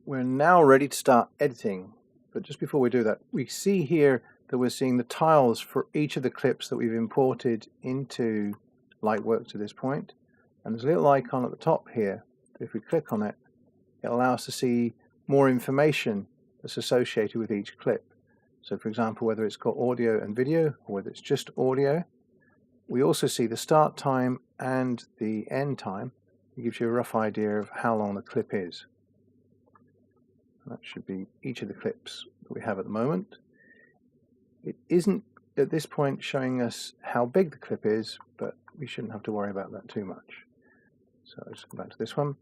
We're now ready to start editing, but just before we do that, we see here that we're seeing the tiles for each of the clips that we've imported into Lightworks to this point, and there's a little icon at the top here. If we click on it, it'll allow us to see more information that's associated with each clip. So for example, whether it's got audio and video or whether it's just audio. We also see the start time and the end time. It gives you a rough idea of how long the clip is. That should be each of the clips that we have at the moment. It isn't at this point showing us how big the clip is, but we shouldn't have to worry about that too much. So let's go back to this one.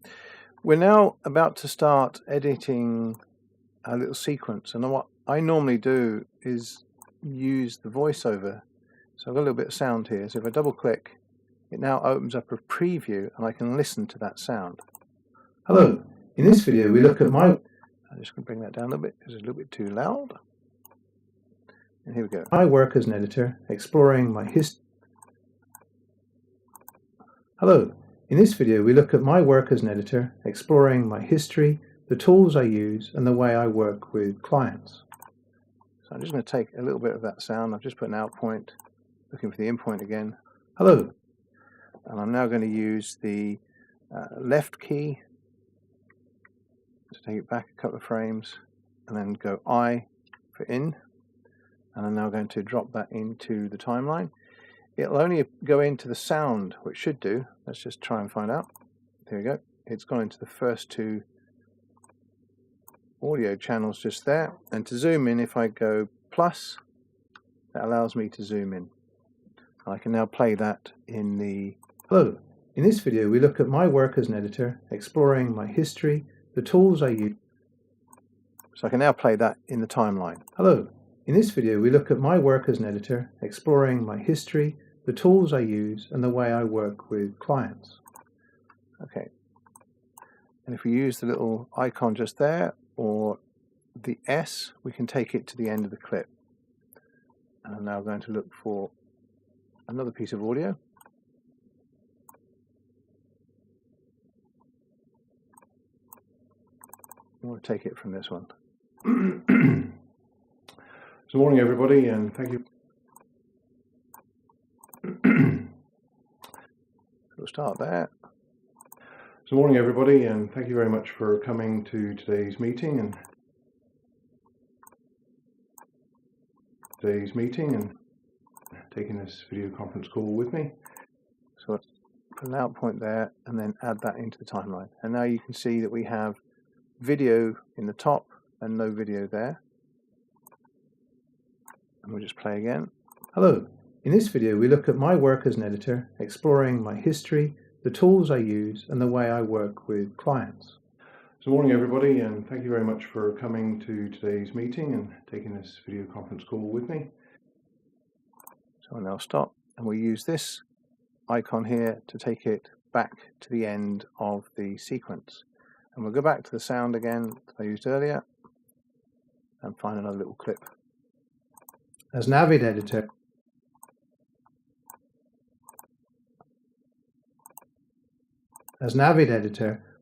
We're now about to start editing a little sequence, and what I normally do is use the voiceover. So I've got a little bit of sound here, so if I double click, it now opens up a preview and I can listen to that sound. Hello, in this video we look at my... I'm just going to bring that down a little bit because it's a little bit too loud. And here we go. I work as an editor, exploring my history. Hello, in this video we look at my work as an editor, exploring my history, the tools I use, and the way I work with clients. So I'm just going to take a little bit of that sound. I've just put an out point, looking for the in point again. Hello, and I'm now going to use the left key to take it back a couple of frames, and then go I for in, and I'm now going to drop that into the timeline. It'll only go into the sound, which should do. Let's just try and find out. There we go. It's gone into the first two audio channels just there, and to zoom in, if I go plus, that allows me to zoom in. I can now play that in the... Hello, in this video we look at my work as an editor, exploring my history, the tools I use. So I can now play that in the timeline. Hello, in this video we look at my work as an editor, exploring my history, the tools I use, and the way I work with clients. Okay, and if we use the little icon just there, or the S, we can take it to the end of the clip. And I'm now going to look for another piece of audio. I want to take it from this one. Good morning, everybody, and thank you. We'll start there. Good morning, everybody, and thank you very much for coming to today's meeting and taking this video conference call with me. So let's put an out point there and then add that into the timeline. And now you can see that we have video in the top and no video there. And we'll just play again. Hello, in this video we look at my work as an editor, exploring my history, the tools I use, and the way I work with clients. Good morning, everybody, and thank you very much for coming to today's meeting and taking this video conference call with me. So I'll now stop, and we'll use this icon here to take it back to the end of the sequence. And we'll go back to the sound again that I used earlier and find another little clip. As an avid editor,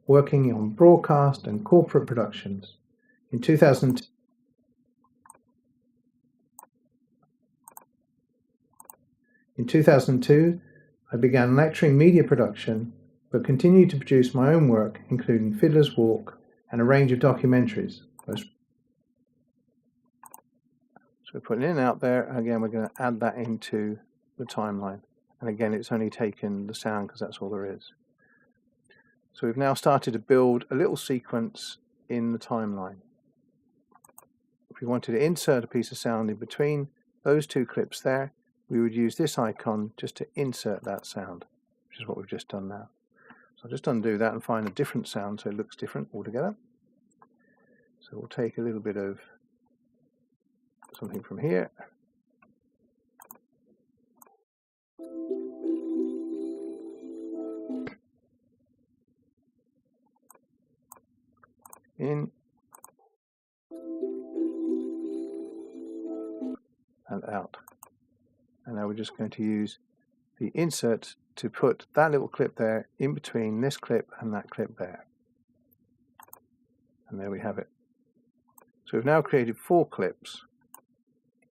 working on broadcast and corporate productions. In 2002, I began lecturing media production, but continued to produce my own work, including Fiddler's Walk and a range of documentaries. So we're putting in and out there, and again we're going to add that into the timeline. And again, it's only taken the sound because that's all there is. So we've now started to build a little sequence in the timeline. If we wanted to insert a piece of sound in between those two clips there, we would use this icon just to insert that sound, which is what we've just done now. So I'll just undo that and find a different sound so it looks different altogether. So we'll take a little bit of something from here. In and out. And now we're just going to use the insert to put that little clip there in between this clip and that clip there. And there we have it. So we've now created 4 clips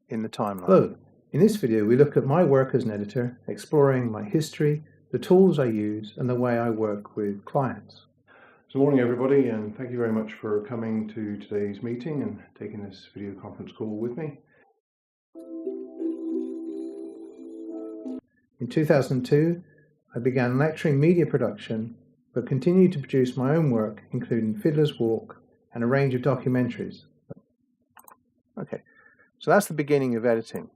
in the timeline. Hello. In this video we look at my work as an editor, exploring my history, the tools I use, and the way I work with clients. So morning everybody, and thank you very much for coming to today's meeting and taking this video conference call with me. In 2002 I began lecturing media production, but continued to produce my own work, including Fiddler's Walk and a range of documentaries. Okay, so that's the beginning of editing.